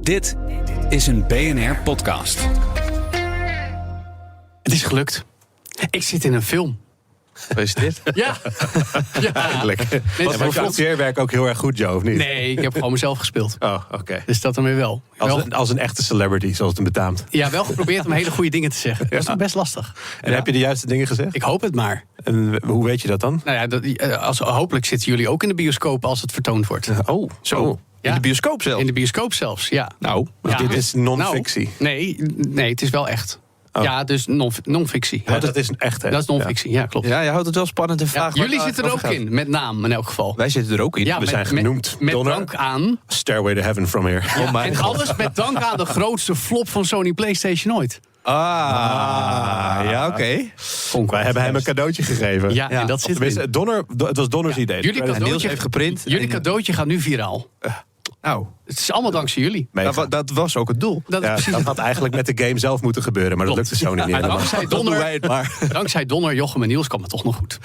Dit is een BNR-podcast. Het is gelukt. Ik zit in een film. Gefeliciteerd. Ja. Eindelijk. Was voor frontierwerk ook heel erg goed, Joe, of niet? Nee, ik heb gewoon mezelf gespeeld. Oh, oké. Dus dat dan weer wel. Als een echte celebrity, zoals het hem betaamt. Ja, wel geprobeerd om hele goede dingen te zeggen. Dat is toch best lastig. En heb je de juiste dingen gezegd? Ik hoop het maar. En hoe weet je dat dan? Nou ja, hopelijk zitten jullie ook in de bioscoop als het vertoond wordt. Oh, zo. Ja. In de bioscoop zelf? In de bioscoop zelfs, ja. Nou, Ja. dit is non-fictie. Nee, het is wel echt. Oh. Ja, dus non-fictie. Ja, dat is echt, hè? Dat is non-fictie, ja, klopt. Ja, je houdt het wel spannend en vraag. Jullie zitten er ook in, met naam in elk geval. Wij zitten er ook in. Ja, We zijn genoemd. Met Donner. dank aan. Stairway to Heaven from here. Ja, en alles met dank aan de grootste flop van Sony PlayStation ooit. Ja, oké. Wij hebben hem een cadeautje gegeven. Ja, en dat zit Tenminste, erin. het was Donners idee. Jullie En Niels cadeautje, heeft geprint. jullie cadeautje gaat nu viraal. Nou, Het is allemaal dankzij jullie. dat was ook het doel. Dat is Ja, precies dat had eigenlijk met de game zelf moeten gebeuren, maar dat Klopt. lukte Sony niet. Maar dankzij Donner, wij het maar. dankzij Donner, Jochem en Niels kwam het toch nog goed.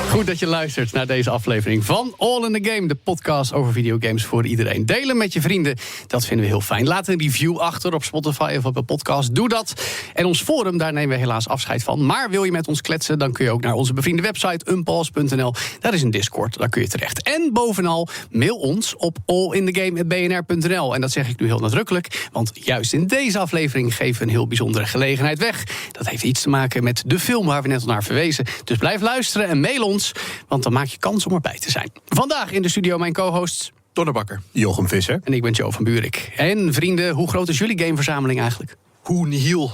Goed dat je luistert naar deze aflevering van All in the Game, de podcast over videogames voor iedereen. Delen met je vrienden, dat vinden we heel fijn. Laat een review achter op Spotify of op een podcast, doe dat. En ons forum, daar nemen we helaas afscheid van. Maar wil je met ons kletsen, dan kun je ook naar onze bevriende website unpause.nl. Daar is een Discord, daar kun je terecht. En bovenal, mail ons op allinthe@bnr.nl. En dat zeg ik nu heel nadrukkelijk, want juist in deze aflevering geven we een heel bijzondere gelegenheid weg. Dat heeft iets te maken met de film waar we net al naar verwezen. Dus blijf luisteren en mail ons, want dan maak je kans om erbij te zijn. Vandaag in de studio mijn co-hosts Donnerbakker. Jochem Visser. en ik ben Joe van Burik. En vrienden, hoe groot is jullie gameverzameling eigenlijk? Hoe nihil.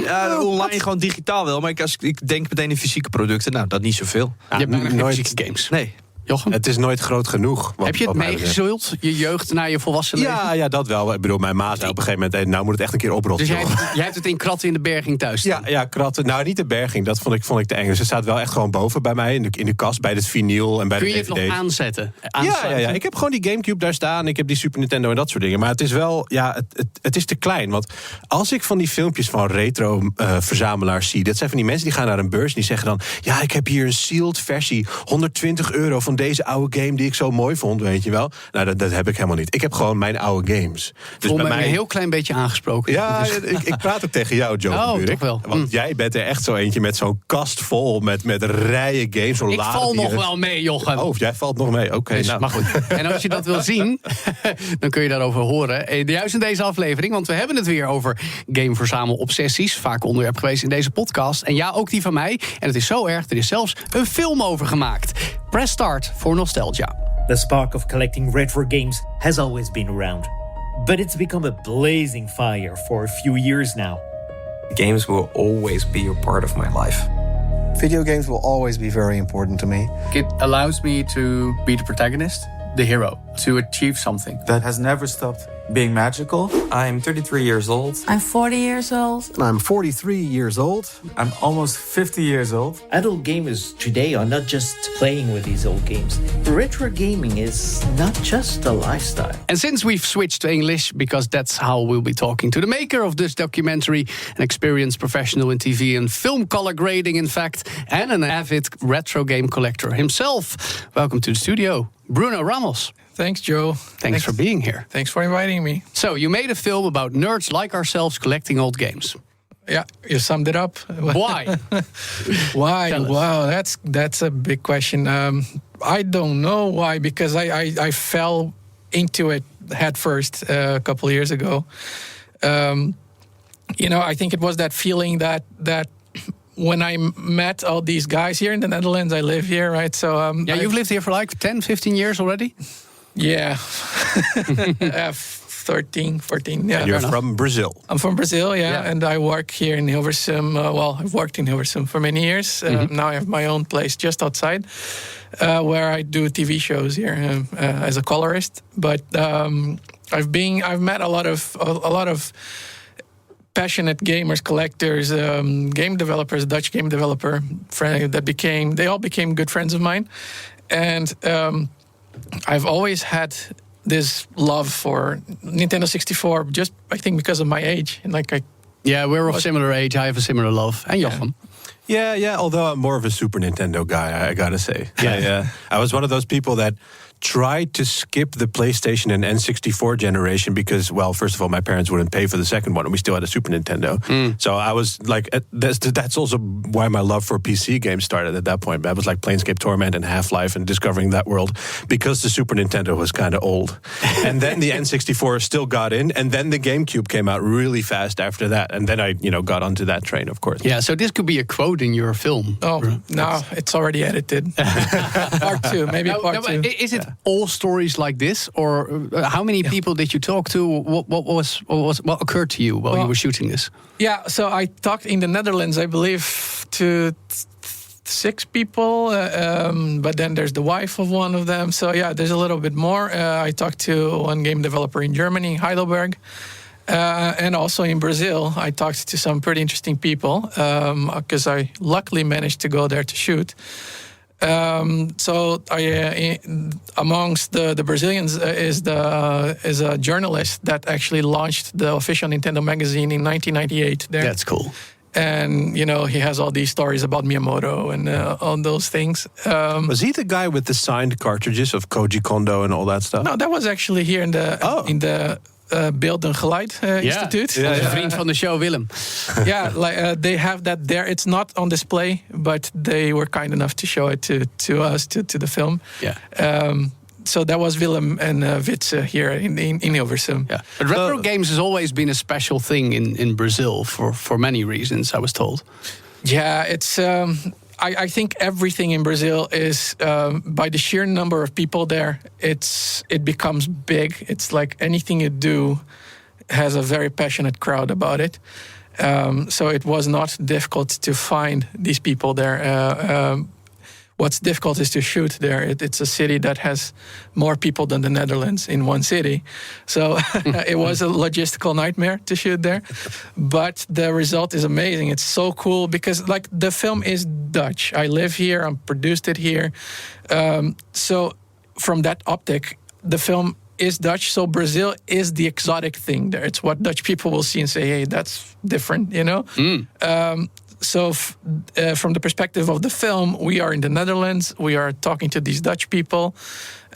Ja, online gewoon digitaal wel. Maar ik denk meteen in fysieke producten. Nou, dat niet zoveel. Je hebt bijna geen nooit- fysieke games. Nee. Jochem? Het is nooit groot genoeg. Heb je het meegezult, je jeugd naar je volwassen leven? Ja, dat wel. Ik bedoel, mijn ma zei op een gegeven moment, hey, nou moet het echt een keer oprotten. Dus jij hebt het in kratten in de berging thuis staan? Ja, kratten. Nou, niet de berging. Dat vond ik te eng. Dus het staat wel echt gewoon boven bij mij in de kast, bij het vinyl en bij Kun de je het DVD's. nog aanzetten? Ja. Ik heb gewoon die Gamecube daar staan. Ik heb die Super Nintendo en dat soort dingen. Maar het is wel, het is te klein. Want als ik van die filmpjes van retro-verzamelaars zie, dat zijn van die mensen die gaan naar een beurs en die zeggen dan, ja, ik heb hier een sealed versie, €120 van deze oude game die ik zo mooi vond, weet je wel. Nou, dat heb ik helemaal niet. Ik heb gewoon mijn oude games. Dus Voel bij me mij een heel klein beetje aangesproken. Ja, Dus- ik praat ook tegen jou, Joe Oh, van Burik. toch wel. Want jij bent er echt zo eentje met zo'n kast vol met rijen games. Zo'n Ik laden val die nog er- wel mee, Jochem. Oh, jij valt nog mee. Oké, Dus, nou. maar goed. En als je dat wil zien, dan kun je daarover horen. Juist in deze aflevering, want we hebben het weer over gameverzamelobsessies. Vaak onderwerp geweest in deze podcast. En ja, ook die van mij. En het is zo erg, er is zelfs een film over gemaakt. Press start voor nostalgia. The spark of collecting retro games has always been around, but it's become a blazing fire for a few years now. Games will always be a part of my life. Video games will always be very important to me. It allows me to be the protagonist, the hero, to achieve something. That has never stopped being magical. I'm 33 years old. I'm 40 years old. I'm 43 years old. I'm almost 50 years old. Adult gamers today are not just playing with these old games. Retro gaming is not just a lifestyle. And since we've switched to English, because that's how we'll be talking to the maker of this documentary, an experienced professional in TV and film color grading, in fact, and an avid retro game collector himself. Welcome to the studio, Bruno Ramos. Thanks, Joe. Thanks for being here. Thanks for inviting me. So, you made a film about nerds like ourselves collecting old games. Yeah, you summed it up. Why? Why? Tell us. Wow, that's a big question. I don't know why, because I fell into it head first a couple of years ago. I think it was that feeling that when I met all these guys here in the Netherlands, I live here, right? So You've lived here for like 10, 15 years already? Yeah. 13, 14. Yeah. You're from Brazil. I'm from Brazil, yeah, and I work here in Hilversum. I've worked in Hilversum for many years. Now I have my own place just outside, where I do TV shows here as a colorist. But I've met a lot of passionate gamers, collectors, game developers, Dutch game developer they all became good friends of mine, and I've always had this love for Nintendo 64 just, I think, because of my age. And like we're of similar age. I have a similar love. And Jochem. Yeah. Although I'm more of a Super Nintendo guy, I gotta say. Yeah. I was one of those people that tried to skip the PlayStation and N64 generation because, well, first of all, my parents wouldn't pay for the second one, and we still had a Super Nintendo. So I was like, that's also why my love for PC games started at that point. That was like Planescape Torment and Half-Life and discovering that world because the Super Nintendo was kind of old. And then the N64 still got in, and then the GameCube came out really fast after that. And then I, got onto that train, of course. Yeah, so this could be a quote in your film. Oh, no, it's already edited. Part 2, maybe part 2. Is it all stories like this, or how many people did you talk to? What occurred to you while you were shooting this? Yeah, so I talked in the Netherlands, I believe, to 6 people, but then there's the wife of one of them. So yeah, there's a little bit more. I talked to one game developer in Germany, Heidelberg. And also in Brazil, I talked to some pretty interesting people because I luckily managed to go there to shoot. So amongst the Brazilians is a journalist that actually launched the official Nintendo magazine in 1998 there. That's cool. And, he has all these stories about Miyamoto and all those things. Was he the guy with the signed cartridges of Koji Kondo and all that stuff? No, that was actually here in the Beeld en Geluid Instituut. Onze vriend van de show, Willem. They have that there. It's not on display, but they were kind enough to show it to us, to the film. Yeah. So that was Willem and Witse here in Hilversum. Yeah. But retro games has always been a special thing in Brazil for many reasons, I was told. Yeah, it's... I think everything in Brazil is, by the sheer number of people there, it becomes big. It's like anything you do has a very passionate crowd about it. So it was not difficult to find these people there. What's difficult is to shoot there. It's a city that has more people than the Netherlands in one city. So it was a logistical nightmare to shoot there. But the result is amazing. It's so cool because the film is Dutch. I live here. I produced it here. So from that optic, the film is Dutch. So Brazil is the exotic thing there. It's what Dutch people will see and say, hey, that's different, So from the perspective of the film, we are in the Netherlands. We are talking to these Dutch people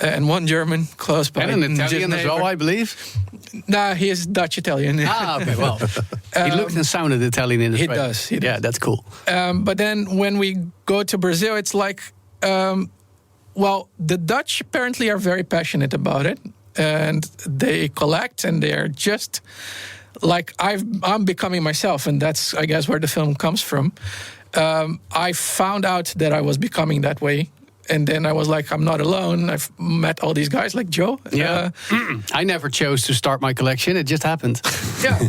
and one German close by. And an Italian as well, I believe. Nah, he is Dutch-Italian. Okay, well. He looked and sounded Italian in the He does. Yeah, that's cool. But then when we go to Brazil, it's like, the Dutch apparently are very passionate about it. And they collect and they're just... I'm becoming myself, and that's, I guess, where the film comes from. I found out that I was becoming that way, and then I was like, I'm not alone. I've met all these guys like Joe. Yeah, I never chose to start my collection. It just happened. Yeah,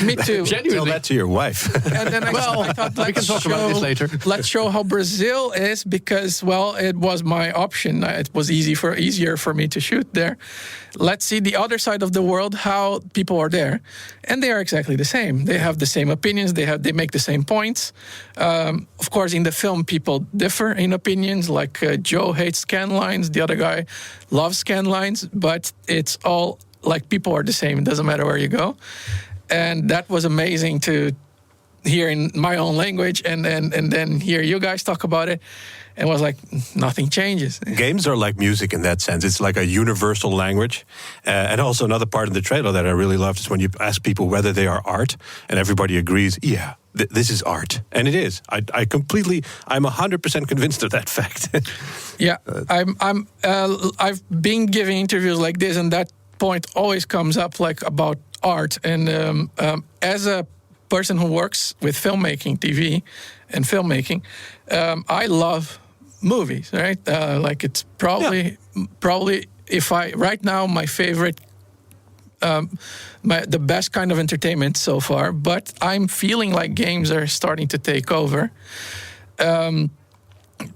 me too. Genuinely. Tell that to your wife. And then I thought, we can talk about this later. Let's show how Brazil is because, it was my option. It was easier for me to shoot there. Let's see the other side of the world, how people are there. And they are exactly the same. They have the same opinions. They make the same points. Of course, in the film, people differ in opinions. Like Joe hates scan lines. The other guy loves scan lines. But it's all like people are the same. It doesn't matter where you go. And that was amazing to hear in my own language and then hear you guys talk about it. And was like, nothing changes. Games are like music in that sense. It's like a universal language. And also another part of the trailer that I really loved is when you ask people whether they are art, and everybody agrees, yeah, this is art. And it is. I'm 100% convinced of that fact. Yeah, I've been giving interviews like this, and that point always comes up about art. And as a person who works with filmmaking, TV and filmmaking, I love movies, right? It's probably right now my favorite, the best kind of entertainment so far. But I'm feeling like games are starting to take over,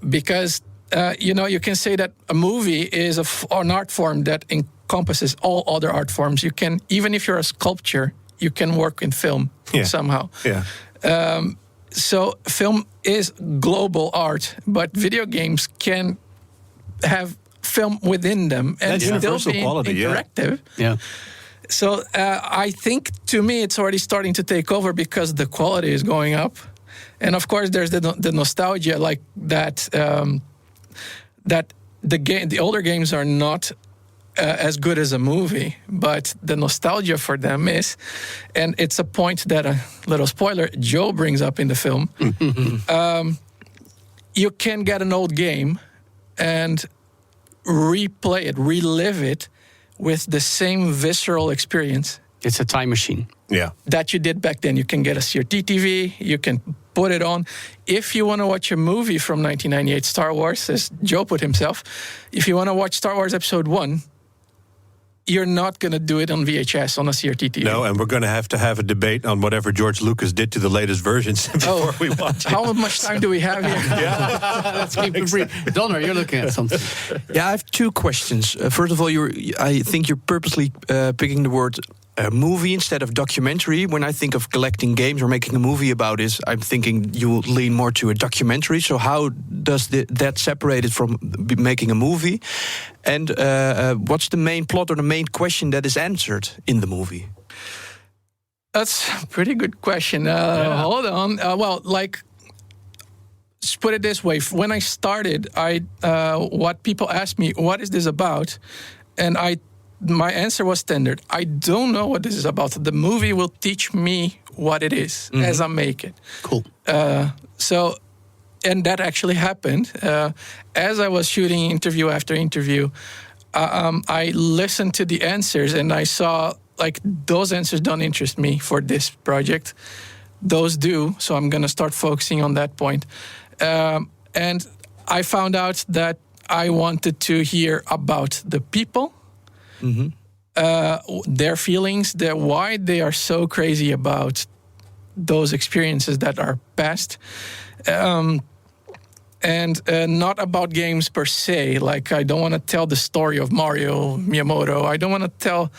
because you can say that a movie is an art form that encompasses all other art forms. You can, even if you're a sculpture, you can work in film somehow. Yeah. So film is global art, but video games can have film within them and That's still universal being quality, interactive. Yeah. So I think, to me, it's already starting to take over because the quality is going up, and of course, there's the nostalgia, like that. That the older games are not as good as a movie, but the nostalgia for them is, and it's a point that, a little spoiler, Joe brings up in the film. You can get an old game and replay it, relive it with the same visceral experience. It's a time machine. Yeah. That you did back then. You can get a CRT TV, you can put it on. If you want to watch a movie from 1998, Star Wars, as Joe put himself, if you want to watch Star Wars Episode 1, you're not going to do it on VHS, on a CRT TV. No, and we're going to have a debate on whatever George Lucas did to the latest versions before we watch it. How much time do we have here? Let's keep it brief. Donner, you're looking at something. Yeah, I have two questions. First of all, I think you're purposely picking the word movie instead of documentary. When I think of collecting games or making a movie about this, I'm thinking you lean more to a documentary. So how does that separate it from making a movie? And what's the main plot or the main question that is answered in the movie? That's a pretty good question. Hold on. Well, like, let's put it this way. When I started, what people asked me, what is this about? And my answer was standard. I don't know what this is about. The movie will teach me what it is as I make it. Cool. And that actually happened. As I was shooting interview after interview, I listened to the answers and I saw, like, those answers don't interest me for this project. Those do, so I'm going to start focusing on that point. And I found out that I wanted to hear about the people, their feelings, why they are so crazy about those experiences that are past. And not about games per se. Like, I don't want to tell the story of Mario Miyamoto. I don't want to tell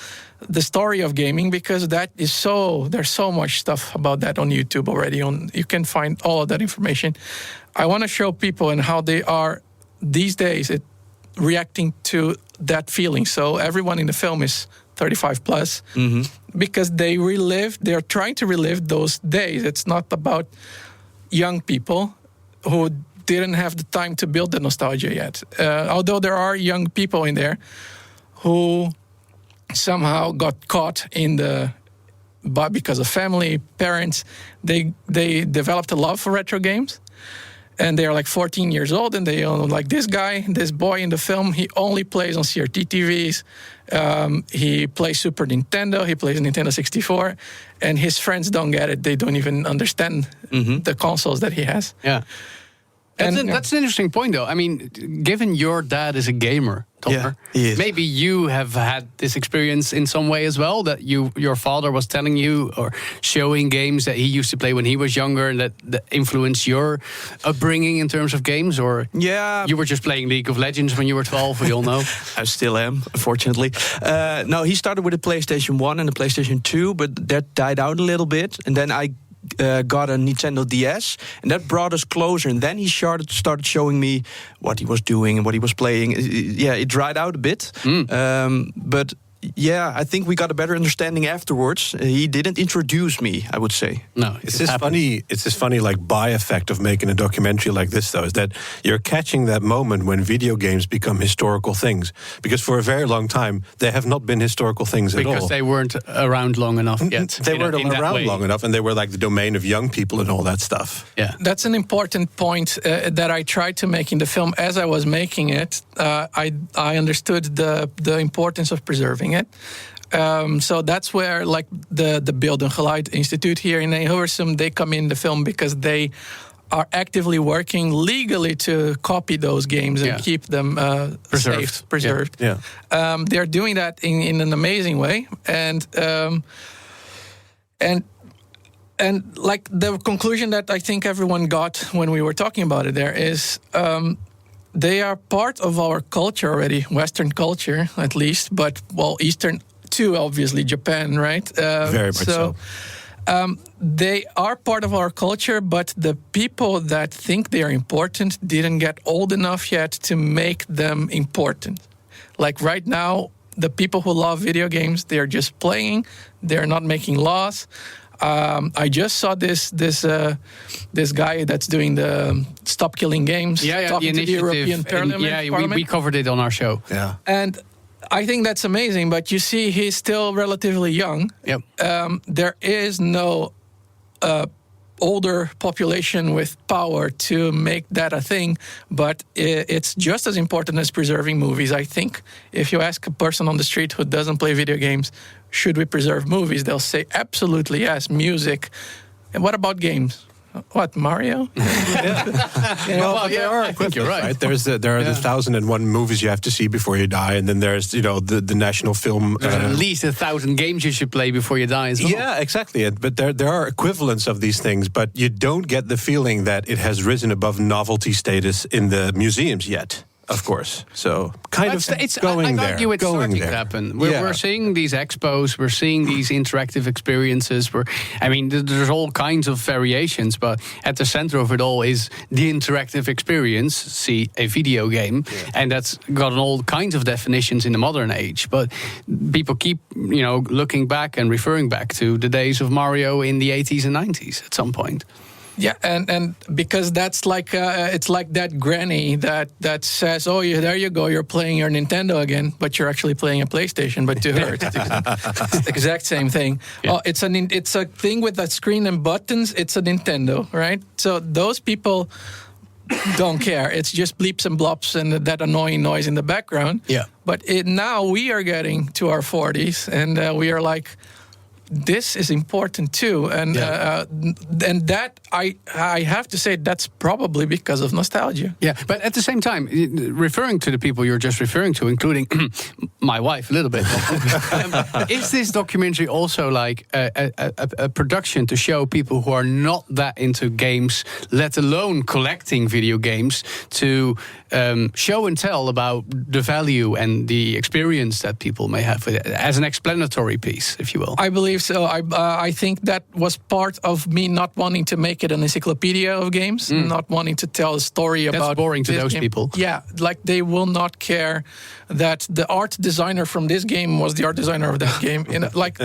the story of gaming because there's so much stuff about that on YouTube already. You can find all of that information. I want to show people and how they are these days reacting to that feeling. So everyone in the film is 35 plus because they're trying to relive those days. It's not about young people who didn't have the time to build the nostalgia yet. Although there are young people in there who somehow got caught but because of family, parents, they developed a love for retro games. And they are like 14 years old, and they like this boy in the film, he only plays on CRT TVs. He plays Super Nintendo, he plays Nintendo 64, and his friends don't get it. They don't even understand the consoles that he has. Yeah. That's an interesting point, though. I mean, given your dad is a gamer, Donner, he is. Maybe you have had this experience in some way as well, that your father was telling you or showing games that he used to play when he was younger and that influenced your upbringing in terms of games, or you were just playing League of Legends when you were 12, we all know. I still am, unfortunately. No, he started with a PlayStation 1 and a PlayStation 2, but that died out a little bit. And then I got a Nintendo DS, and that brought us closer. And then he started showing me what he was doing and what he was playing. It dried out a bit. But yeah, I think we got a better understanding afterwards. He didn't introduce me, I would say. No, it's this funny like by effect of making a documentary like this, though, is that you're catching that moment when video games become historical things. Because for a very long time, they have not been historical things at all. Because they weren't around long enough yet. They weren't around long enough, and they were like the domain of young people and all that stuff. Yeah, that's an important point that I tried to make in the film. As I was making it, I understood the importance of preserving it. So that's where, like, the Beeld en Geluid Institute here in Hilversum, they come in the film because they are actively working legally to copy those games and keep them preserved. Yeah. They're doing that in an amazing way, and like the conclusion that I think everyone got when we were talking about it there is. They are part of our culture already, Western culture at least, but, well, Eastern too, obviously, Japan, right? Very much so. They are part of our culture, but the people that think they are important didn't get old enough yet to make them important. Like right now, the people who love video games, they're just playing. They're not making laws. I just saw this guy that's doing the Stop Killing Games, talking to the European Parliament. We covered it on our show. Yeah. And I think that's amazing, but you see, he's still relatively young. Yep. There is no older population with power to make that a thing, but it's just as important as preserving movies. I think if you ask a person on the street who doesn't play video games, should we preserve movies? They'll say absolutely yes. Music. And what about games? What, Mario? I think you're right. There are the 1,001 movies you have to see before you die, and then there's the national film. There's at least 1,000 games you should play before you die as well. Yeah, exactly. But there are equivalents of these things, but you don't get the feeling that it has risen above novelty status in the museums yet. Of course. So I'd argue it's starting to happen. We're seeing these expos, we're seeing these interactive experiences. There's all kinds of variations, but at the center of it all is the interactive experience, see a video game, and that's gotten all kinds of definitions in the modern age. But people keep, looking back and referring back to the days of Mario in the 80s and 90s at some point. Yeah, and because that's like it's like that granny that says, "Oh, there you go, you're playing your Nintendo again," but you're actually playing a PlayStation. But to her, it's the exact same thing. Yeah. Oh, it's a thing with a screen and buttons. It's a Nintendo, right? So those people don't care. It's just bleeps and blops and that annoying noise in the background. Yeah. But now we are getting to our 40s, and we are like, this is important too, and that I have to say that's probably because of nostalgia. Yeah, but at the same time, referring to the people you're just referring to, including my wife a little bit, is this documentary also like a production to show people who are not that into games, let alone collecting video games, to show and tell about the value and the experience that people may have with it, as an explanatory piece, if you will? I believe so. I think that was part of me not wanting to make it an encyclopedia of games, not wanting to tell a story about. That's boring to those game. people. Yeah, like they will not care that the art designer from this game was the art designer of that game.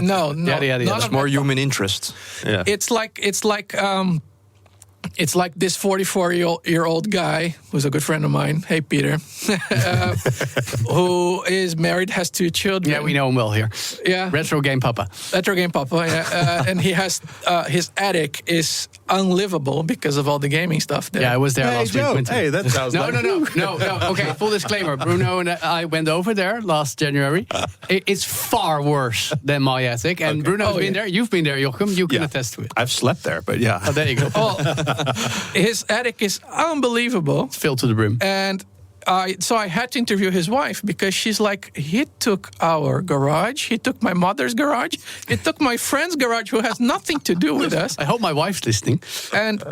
No. That's more human interest. Yeah. It's like this 44-year-old guy who's a good friend of mine. Hey, Peter, who is married, has 2 children. Yeah, we know him well here. Yeah, Retro Game Papa. Yeah, and he has his attic is unlivable because of all the gaming stuff there. Yeah, I was there last Joe, week. Hey, that sounds No. Okay, full disclaimer. Bruno and I went over there last January. It's far worse than my attic. And Bruno's been there. You've been there, Jochem. You can attest to it. I've slept there, but yeah. Oh, there you go. His attic is unbelievable. It's filled to the brim. And so I had to interview his wife because she's like, he took our garage, he took my mother's garage, he took my friend's garage who has nothing to do with us. I hope my wife's listening. And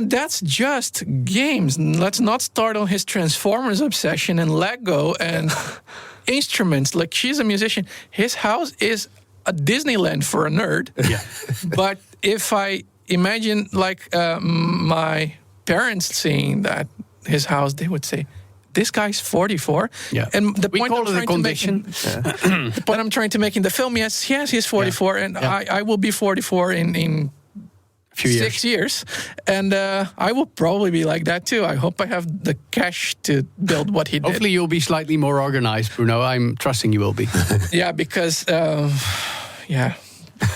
that's just games. Let's not start on his Transformers obsession and Lego and instruments. Like, she's a musician. His house is a Disneyland for a nerd. Yeah. But if I imagine my parents seeing that his house, they would say, "This guy's 44." Yeah, and the we point call it a condition. The point I'm trying to make in the film, yes, he's 44, and I will be 44 in few years. 6 years, and I will probably be like that too. I hope I have the cash to build what he did. Hopefully, you'll be slightly more organized, Bruno. I'm trusting you will be. Yeah, because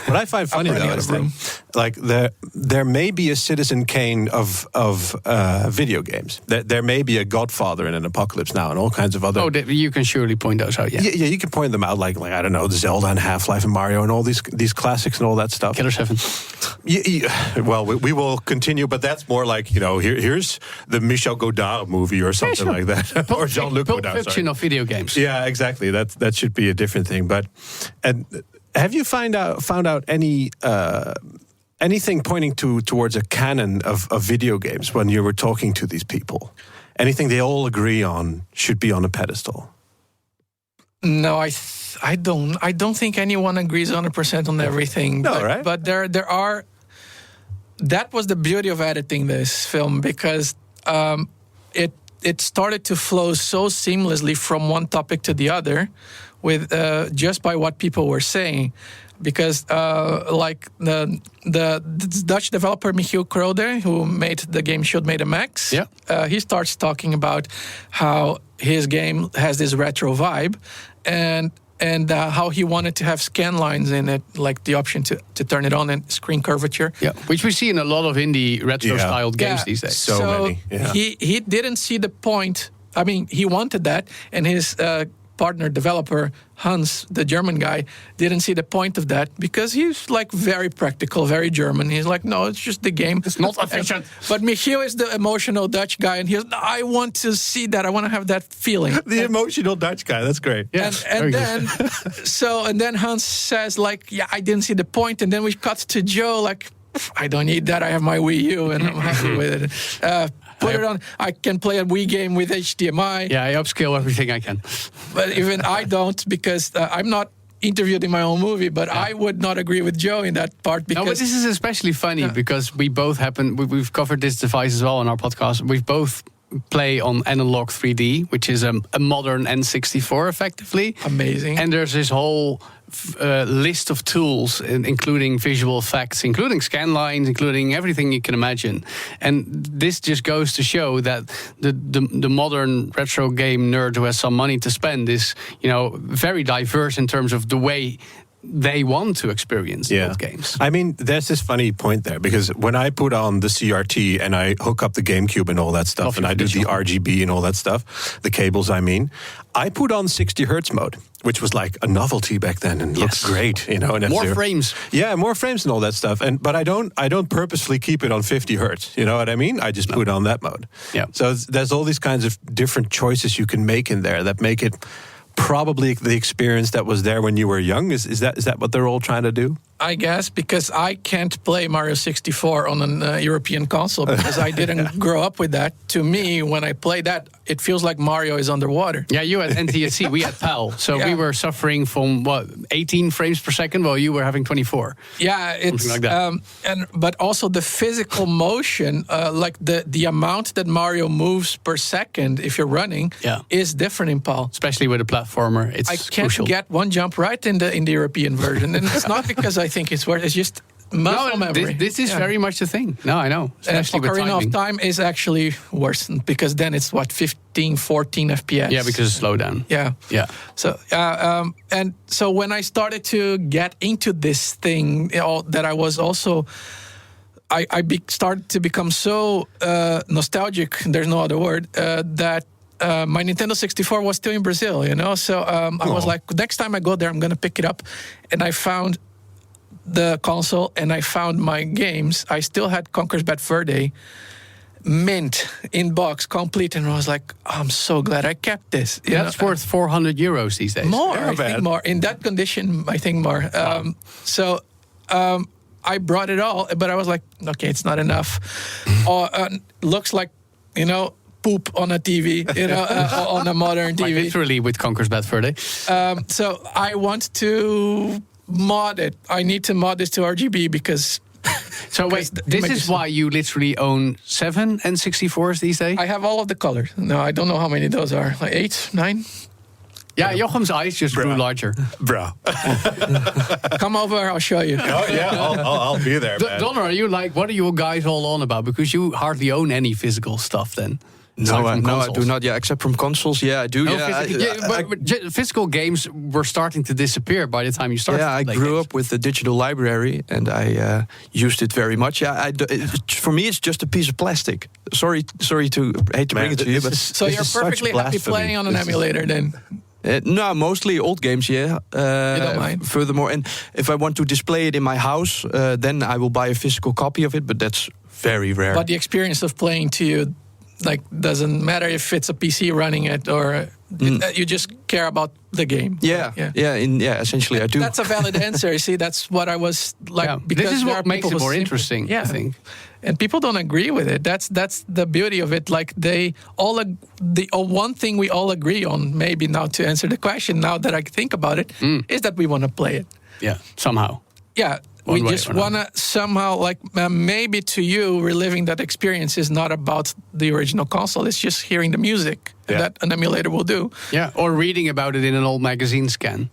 What I find funny though is that, there may be a Citizen Kane of video games. There may be a Godfather in an Apocalypse Now and all kinds of other. Oh, you can surely point those out. Yeah, you can point them out like I don't know, the Zelda and Half-Life and Mario and all these classics and all that stuff. Killer 7. Well, we will continue, but that's more like here's the Michel Godard movie or something like that, or Jean-Luc Godard. Pulp Fiction of video games. Yeah, exactly. That should be a different thing, have you found out anything pointing towards a canon of video games when you were talking to these people? Anything they all agree on should be on a pedestal? No, I don't think anyone agrees 100% on everything. No, but, right? But there are. That was the beauty of editing this film, because it started to flow so seamlessly from one topic to the other, with just by what people were saying. Because like the Dutch developer Michiel Krode, who made the game Should Made a Max, he starts talking about how his game has this retro vibe, and how he wanted to have scan lines in it, like the option to turn it on and screen curvature. Yeah, which we see in a lot of indie retro-styled games these days. So many. Yeah. He didn't see the point. I mean, he wanted that, and his partner developer, Hans, the German guy, didn't see the point of that, because he's like very practical, very German. He's like, no, it's just the game. It's not efficient. But Michiel is the emotional Dutch guy, and he's, I want to see that. I want to have that feeling. The emotional Dutch guy. That's great. Yeah, and then Hans says, like, yeah, I didn't see the point. And then we cut to Joe, like, I don't need that. I have my Wii U, and I'm happy with it. Put it on. I can play a Wii game with HDMI. Yeah, I upscale everything I can. But even I don't, because I'm not interviewed in my own movie. But I would not agree with Joe in that part. Because No, but this is especially funny because we both we've covered this device as well on our podcast. We've both play on analog 3D, which is a modern N64, effectively. Amazing. And there's this whole list of tools, including visual effects, including scan lines, including everything you can imagine. And this just goes to show that the modern retro game nerd who has some money to spend is, very diverse in terms of the way they want to experience old games. I mean, there's this funny point there, because when I put on the CRT and I hook up the GameCube and all that stuff, and I do the RGB and all that stuff, the cables, I put on 60 hertz mode, which was like a novelty back then and looks great, and more frames. Yeah, more frames and all that stuff. But I don't purposefully keep it on 50 hertz. You know what I mean? I just put on that mode. Yeah. So there's all these kinds of different choices you can make in there that make it probably the experience that was there when you were young. Is that what they're all trying to do? I guess, because I can't play Mario 64 on an European console, because I didn't grow up with that. To me, when I play that, it feels like Mario is underwater. Yeah, you had NTSC, we had PAL. So we were suffering from, 18 frames per second, while you were having 24. Yeah, it's something like that. But also the physical motion, like the amount that Mario moves per second if you're running, is different in PAL. Especially with a platformer, it's I can't crucial. get one jump right in the European version, and it's not because I think it's worse. It's just muscle memory. This is very much the thing. No, I know. Especially with Ocarina timing. of Time is actually worse, because then it's 15, 14 FPS. Yeah, because of slowdown. Yeah. So and so when I started to get into this thing, that I was also, I started to become so nostalgic. There's no other word that. My Nintendo 64 was still in Brazil, So I was like, next time I go there, I'm going to pick it up. And I found the console and I found my games. I still had Conker's Bad Fur Day mint in box, complete. And I was like, I'm so glad I kept this. That's worth €400 these days. More, I think more. In that condition, I think more. So I brought it all, but I was like, okay, it's not enough. Looks like, poop on a TV, on a modern TV. Like literally with Conker's Bad Fur Day. So I want to mod it. I need to mod this to RGB because... So wait, this is why you literally own 7 N64s these days? I have all of the colors. No, I don't know how many those are. Like 8, 9? Yeah, Jochem's eyes just grew larger. Bro. Come over, I'll show you. Oh, yeah, I'll be there, man. Donner, are you what are you guys all on about? Because you hardly own any physical stuff then. No, I do not. Yeah, except from consoles. Yeah, I do. But physical games were starting to disappear by the time you started. Yeah, I grew up with the digital library, and I used it very much. Yeah, for me, it's just a piece of plastic. Sorry to hate to bring it to you, but so you're perfectly happy playing on an emulator then. No, mostly old games, yeah. You don't mind? Furthermore, and if I want to display it in my house, then I will buy a physical copy of it, but that's very rare. But the experience of playing to you like doesn't matter if it's a PC running it or you just care about the game. Essentially I do. That's a valid answer. You see, that's what I was like. Yeah. Because This is there what are makes people it who more simply- interesting, I think. And people don't agree with it. That's the beauty of it. Like they all one thing we all agree on. Maybe now to answer the question, now that I think about it, is that we want to play it. Yeah, somehow. Yeah. One We way just or another. want to somehow, like, maybe to you, reliving that experience is not about the original console. It's just hearing the music that an emulator will do. Yeah, or reading about it in an old magazine scan.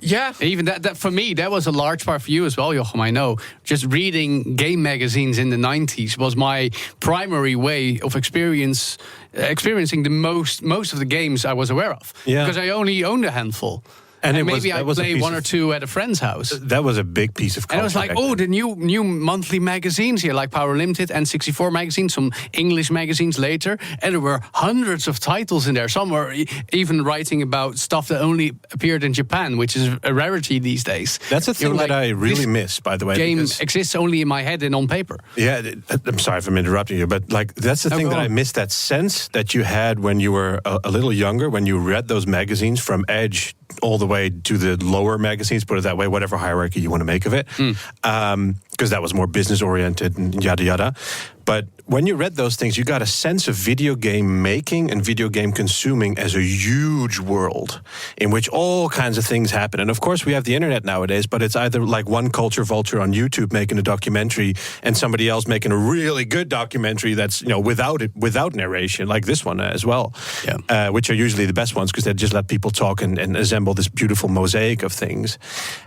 Yeah. Even that for me, that was a large part for you as well, Jochem, I know. Just reading game magazines in the 90s was my primary way of experiencing the most of the games I was aware of. Yeah. Because I only owned a handful. And it maybe I that was a play piece one or of- two at a friend's house. That was a big piece of culture. And I was like, back oh, then. the new monthly magazines here, like Power Limited and 64 magazines, some English magazines later. And there were hundreds of titles in there. Some were even writing about stuff that only appeared in Japan, which is a rarity these days. That's a thing You're that like, I really this miss, by the way. game because- exists only in my head and on paper. Yeah, I'm sorry if I'm interrupting you, but like that's the thing go that I on. miss, that sense that you had when you were a little younger, when you read those magazines from Edge all the way to the lower magazines, put it that way, whatever hierarchy you want to make of it, because that was more business oriented and yada yada. But when you read those things, you got a sense of video game making and video game consuming as a huge world in which all kinds of things happen. And of course, we have the internet nowadays, but it's either like one culture vulture on YouTube making a documentary and somebody else making a really good documentary that's, you know, without narration, like this one as well, which are usually the best ones because they just let people talk and assemble this beautiful mosaic of things.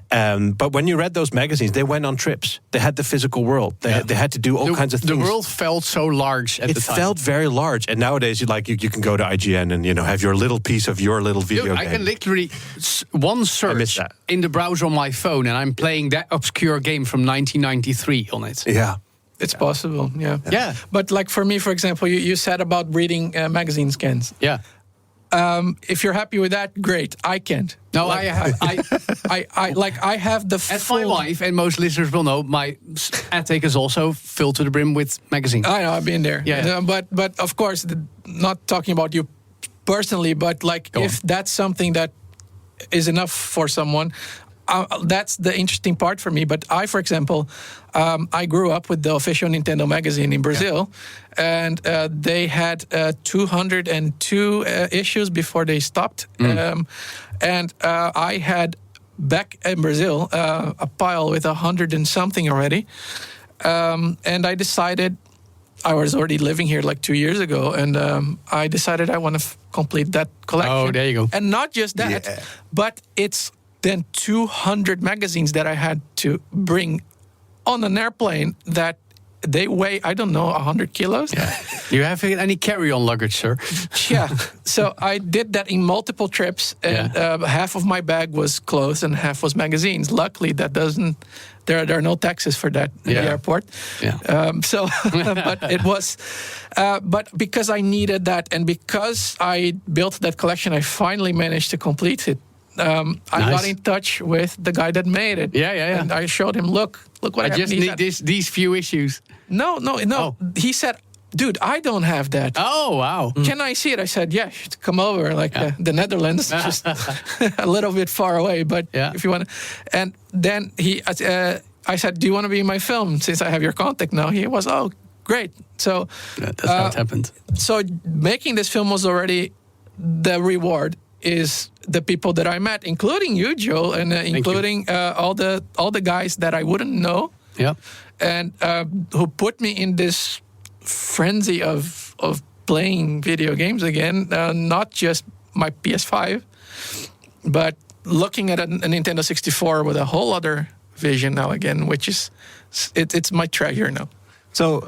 But when you read those magazines, they went on trips. They had the physical world. They had to do all kinds of things. The world felt so large at the time. It felt very large, and nowadays you can go to IGN and have your little piece of your little video Dude, game. I can literally one miss search that. in the browser on my phone, and I'm playing that obscure game from 1993 on it. Yeah. It's possible, Yeah. But like for me, for example, you said about reading magazine scans. Yeah. If you're happy with that, great. I can't. No, Like, I have the As full... my wife and most listeners will know, my attic is also filled to the brim with magazines. I know, I've been there. Yeah. But of course, not talking about you personally, but like Go if on. that's something that is enough for someone, that's the interesting part for me. But I, for example, I grew up with the official Nintendo magazine in Brazil, and they had 202 issues before they stopped. And I had back in Brazil a pile with 100 and something already. And I decided, I was already living here like 2 years ago, and I decided I want to complete that collection. Oh, there you go. And not just that, but it's then 200 magazines that I had to bring on an airplane that they weigh, I don't know, 100 kilos. Yeah. You have any carry-on luggage, sir? Yeah. So I did that in multiple trips, and half of my bag was clothes and half was magazines. Luckily, that doesn't. There are no taxes for that in the airport. Yeah. But it was. But because I needed that, and because I built that collection, I finally managed to complete it. I got in touch with the guy that made it. Yeah. And I showed him, look what I have. just need these few issues. No. Oh. He said, dude, I don't have that. Oh, wow. Can I see it? I said, yeah, you should come over. Like the Netherlands, just a little bit far away. But if you want to. And then I said, do you want to be in my film? Since I have your contact now. He was, oh, great. So That's how it happened. So making this film was already the reward. Is the people that I met, including you, Joe, and including all the guys that I wouldn't know, and who put me in this frenzy of playing video games again. Not just my PS5, but looking at a Nintendo 64 with a whole other vision now again, which is it's my treasure now. So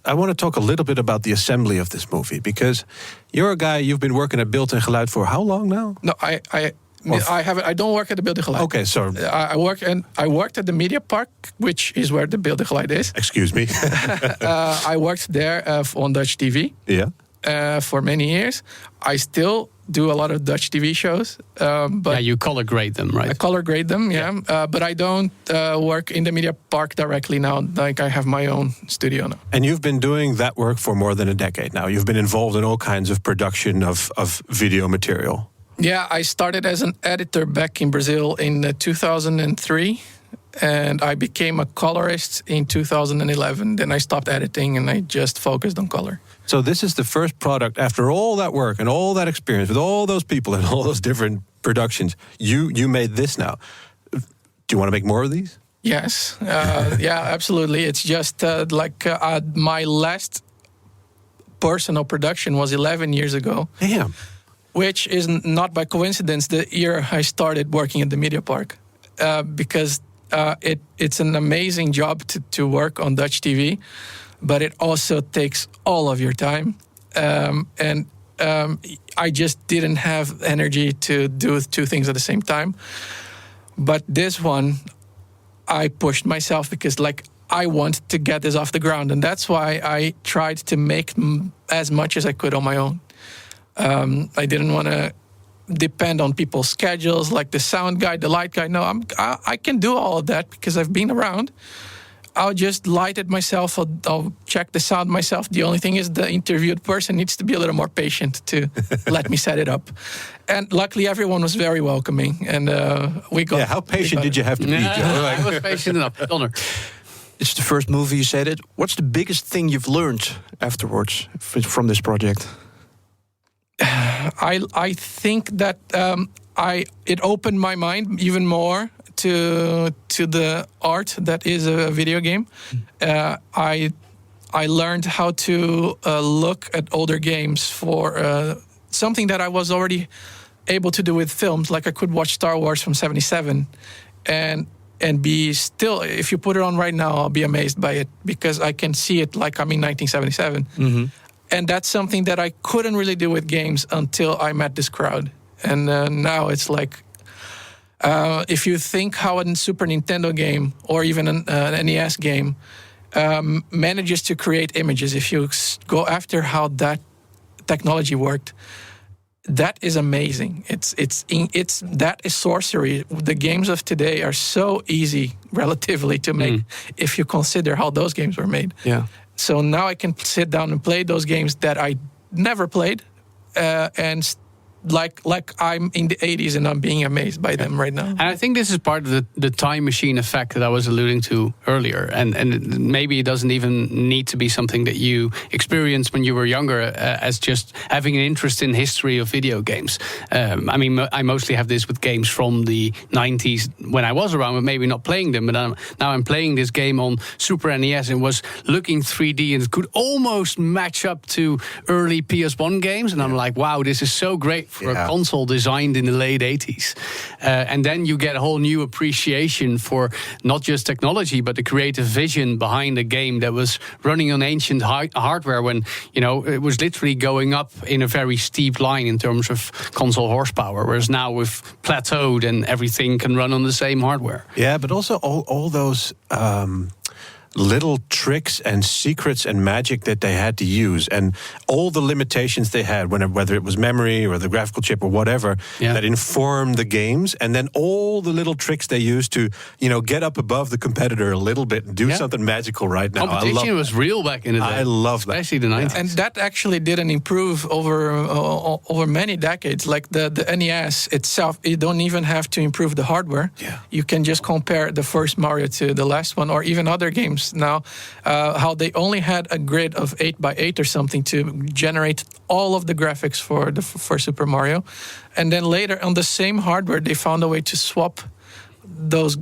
I want to talk a little bit about the assembly of this movie, because you're a guy, you've been working at Beeld en Geluid for how long now? No, I don't work at the Beeld en Geluid. Okay, so I worked at the Media Park, which is where the Beeld en Geluid is. Excuse me. I worked there on Dutch TV. Yeah. For many years. I still do a lot of Dutch TV shows. But you color grade them, right? I color grade them, but I don't work in the media park directly now. Like I have my own studio now. And you've been doing that work for more than a decade now. You've been involved in all kinds of production of video material. Yeah, I started as an editor back in Brazil in 2003. And I became a colorist in 2011. Then I stopped editing and I just focused on color. So this is the first product, after all that work and all that experience with all those people and all those different productions, you made this now. Do you want to make more of these? Yes. Yeah, absolutely. It's just my last personal production was 11 years ago. Damn. Which is not by coincidence the year I started working at the media park. Because it's an amazing job to work on Dutch TV, but it also takes all of your time. And I just didn't have energy to do two things at the same time. But this one, I pushed myself because I wanted to get this off the ground. And that's why I tried to make as much as I could on my own. I didn't want to depend on people's schedules, like the sound guy, the light guy. No, I can do all of that because I've been around. I'll just light it myself. I'll check the sound myself. The only thing is the interviewed person needs to be a little more patient to let me set it up. And luckily, everyone was very welcoming. And we got... Yeah, how patient did you have to be, Joe? I was patient enough. Connor. It's the first movie you said it. What's the biggest thing you've learned afterwards from this project? I think that it opened my mind even more to the art that is a video game. I learned how to look at older games for something that I was already able to do with films. Like I could watch Star Wars from '77 and be still, if you put it on right now, I'll be amazed by it because I can see it like I'm in 1977. Mm-hmm. And that's something that I couldn't really do with games until I met this crowd. And now it's like, if you think how a Super Nintendo game or even an NES game manages to create images, if you go after how that technology worked, that is amazing. That is sorcery. The games of today are so easy, relatively, to make if you consider how those games were made. Yeah. So now I can sit down and play those games that I never played, and like I'm in the 80s and I'm being amazed by them right now. And I think this is part of the time machine effect that I was alluding to earlier. And maybe it doesn't even need to be something that you experienced when you were younger as just having an interest in history of video games. I mean, I mostly have this with games from the 90s when I was around, but maybe not playing them. But now I'm playing this game on Super NES and was looking 3D and it could almost match up to early PS1 games. And I'm like, wow, this is so great for a console designed in the late 80s. And then you get a whole new appreciation for not just technology, but the creative vision behind a game that was running on ancient hardware when, it was literally going up in a very steep line in terms of console horsepower, whereas now we've plateaued and everything can run on the same hardware. Yeah, but also all those... little tricks and secrets and magic that they had to use, and all the limitations they had, whether it was memory or the graphical chip or whatever, that informed the games, and then all the little tricks they used to, get up above the competitor a little bit and do something magical right now. Competition was real back in the day. I love that. Especially the 90s. And that actually didn't improve over many decades. Like the NES itself, you don't even have to improve the hardware. Yeah. You can just compare the first Mario to the last one, or even other games now, how they only had a grid of 8x8 or something to generate all of the graphics for Super Mario. And then later on the same hardware, they found a way to swap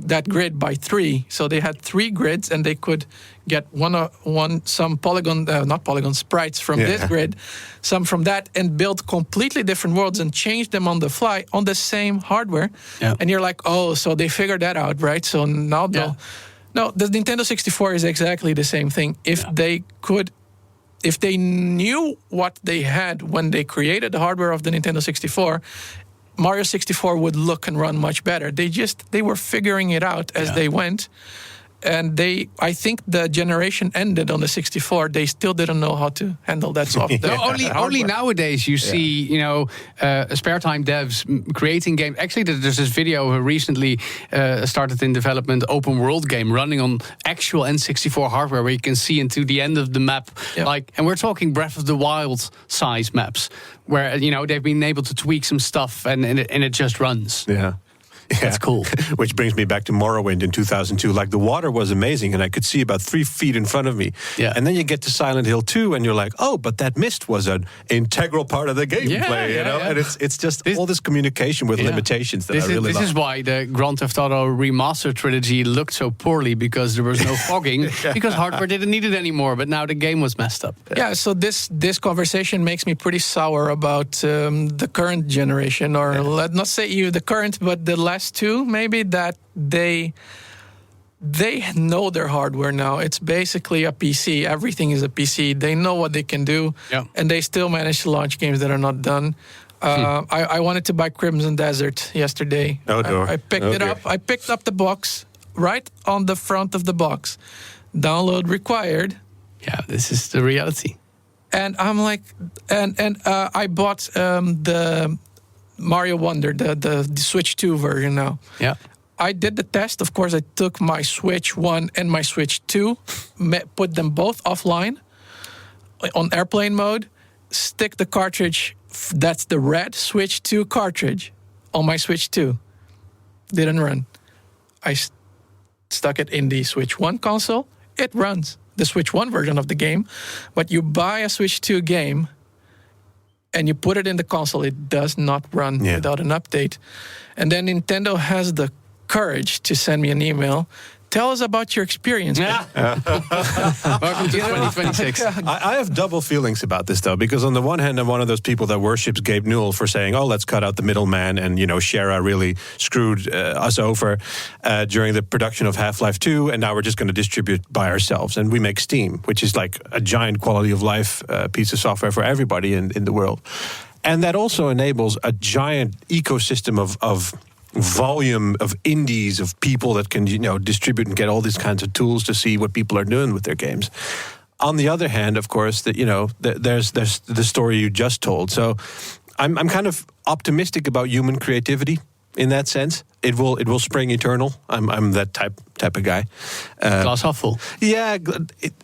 that grid by 3. So they had 3 grids, and they could get some sprites from this grid, some from that, and build completely different worlds and change them on the fly on the same hardware. Yeah. And you're like, oh, so they figured that out, right? So now No, the Nintendo 64 is exactly the same thing. If they knew what they had when they created the hardware of the Nintendo 64, Mario 64 would look and run much better. They were figuring it out as they went. And I think the generation ended on the 64. They still didn't know how to handle that software. No, only nowadays you see, spare time devs creating games. Actually, there's this video who recently started in development, open world game running on actual N64 hardware, where you can see into the end of the map. Yeah. And we're talking Breath of the Wild size maps, where they've been able to tweak some stuff and it just runs. Yeah. That's cool. Which brings me back to Morrowind in 2002. Like, the water was amazing, and I could see about 3 feet in front of me. Yeah. And then you get to Silent Hill 2, and you're like, oh, but that mist was an integral part of the gameplay, you know? Yeah. And it's just all this communication with limitations that I really love. This is why the Grand Theft Auto Remastered trilogy looked so poorly, because there was no fogging, because hardware didn't need it anymore, but now the game was messed up. Yeah, so this conversation makes me pretty sour about the current generation, or let's not say the current, but the last two, maybe, that they know their hardware now. It's basically a PC. Everything is a PC. They know what they can do, and they still manage to launch games that are not done. I wanted to buy Crimson Desert yesterday. I picked it up. I picked up the box right on the front of the box. Download required. Yeah, this is the reality. And I'm like, I bought the Mario Wonder, the Switch 2 version now. Yeah. I did the test. Of course, I took my Switch 1 and my Switch 2, put them both offline on airplane mode, stick the cartridge, that's the red Switch 2 cartridge, on my Switch 2. Didn't run. I stuck it in the Switch 1 console. It runs. The Switch 1 version of the game. But you buy a Switch 2 game and you put it in the console, it does not run without an update. And then Nintendo has the courage to send me an email. Tell us about your experience. Welcome to 2026. I have double feelings about this, though, because on the one hand, I'm one of those people that worships Gabe Newell for saying, oh, let's cut out the middleman. And, Shara really screwed us over during the production of Half-Life 2. And now we're just going to distribute by ourselves. And we make Steam, which is like a giant quality of life piece of software for everybody in the world. And that also enables a giant ecosystem of volume of indies, of people that can distribute and get all these kinds of tools to see what people are doing with their games. On the other hand, of course, that there's the story you just told. So I'm kind of optimistic about human creativity in that sense. It will spring eternal. I'm that type of guy. Glass half full. Yeah,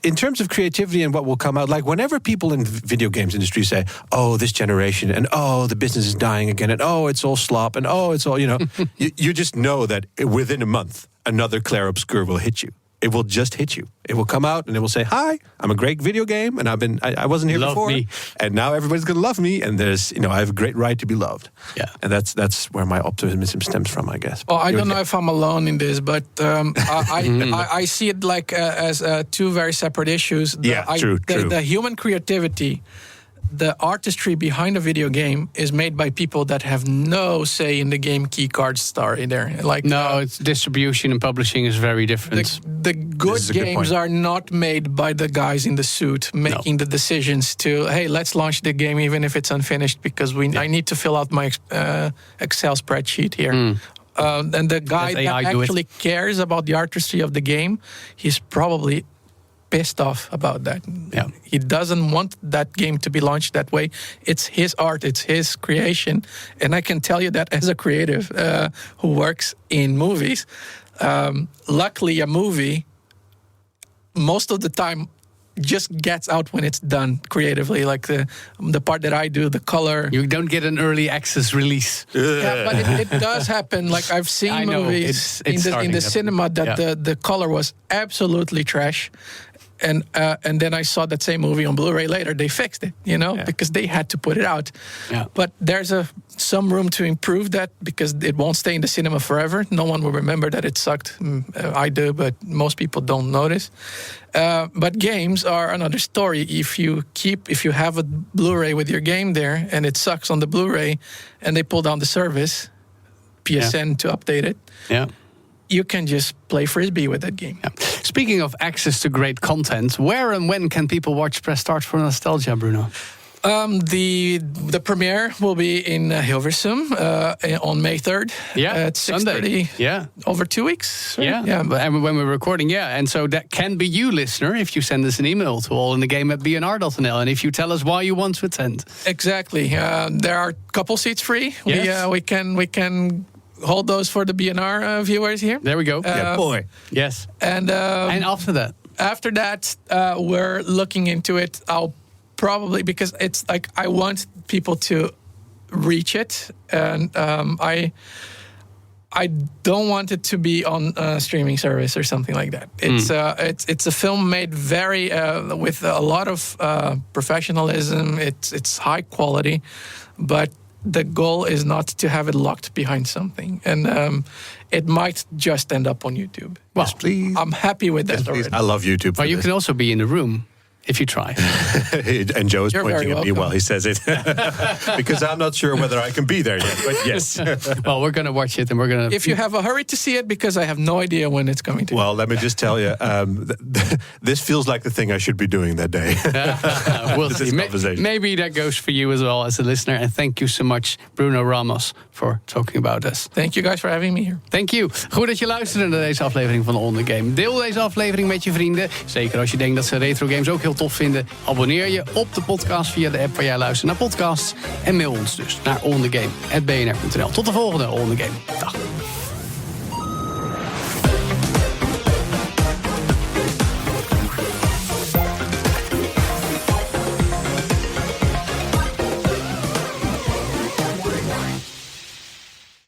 in terms of creativity and what will come out, like whenever people in video games industry say, oh, this generation, and oh, the business is dying again, and oh, it's all slop, and oh, it's all, you just know that within a month, another Claire Obscure will hit you. It will just hit you. It will come out and it will say, hi, I'm a great video game, and I wasn't here before. Me. And now everybody's going to love me, and there's, I have a great right to be loved. Yeah. And that's where my optimism stems from, I guess. Well, I don't know if I'm alone in this, but I see it like as two very separate issues. True. The human creativity, the artistry behind a video game is made by people that have no say in the game key card story there. It's distribution and publishing is very different. The good games are not made by the guys in the suit making the decisions to, hey, let's launch the game even if it's unfinished because I need to fill out my Excel spreadsheet here. And the guy that actually cares about the artistry of the game, he's probably pissed off about that. Yeah. He doesn't want that game to be launched that way. It's his art, it's his creation. And I can tell you that as a creative who works in movies, luckily a movie, most of the time, just gets out when it's done creatively. Like the part that I do, the color. You don't get an early access release. Yeah, but it does happen. Like I've seen movies in the cinema that the color was absolutely trash. And then I saw that same movie on Blu-ray later. They fixed it, because they had to put it out. Yeah. But there's some room to improve that because it won't stay in the cinema forever. No one will remember that it sucked. I do, but most people don't notice. But games are another story. If you have a Blu-ray with your game there and it sucks on the Blu-ray and they pull down the service, PSN to update it. Yeah. You can just play Frisbee with that game. Yeah. Speaking of access to great content, where and when can people watch Press Start for Nostalgia, Bruno? The premiere will be in Hilversum on May 3rd. At 6:30. Sunday. Yeah. Over 2 weeks. Right? Yeah. And when we're recording, and so that can be you, listener, if you send us an email to allinthegame@bnr.nl, and if you tell us why you want to attend. Exactly. There are a couple seats free. Yes. We can hold those for the BNR viewers here. There we go. Boy. Yes. And after that? After that, we're looking into it. I'll probably, because it's like I want people to reach it, and I don't want it to be on a streaming service or something like that. It's a film made very with a lot of professionalism. It's high quality, but the goal is not to have it locked behind something, and it might just end up on YouTube. Well, yes, please. I'm happy with that. Please. I love YouTube. But you can also be in the room if you try. And Joe is You're pointing very at me welcome. while he says it. Because I'm not sure whether I can be there yet, but yes. Well, we're going to watch it, and we're going to... If you have a hurry to see it, because I have no idea when it's coming to. Well, let me just tell you, this feels like the thing I should be doing that day. We'll This see. conversation. Maybe that goes for you as well as a listener. And thank you so much, Bruno Ramos, for talking about us. Thank you guys for having me here. Thank you. Goed dat je luisterde naar deze aflevering van On The Game. Deel deze aflevering met je vrienden. Zeker als je denkt dat ze Retrogames ook heel tof vinden. Abonneer je op de podcast via de app waar jij luistert naar podcasts. En mail ons dus naar onthegame@bnr.nl. Tot de volgende On The Game. Dag.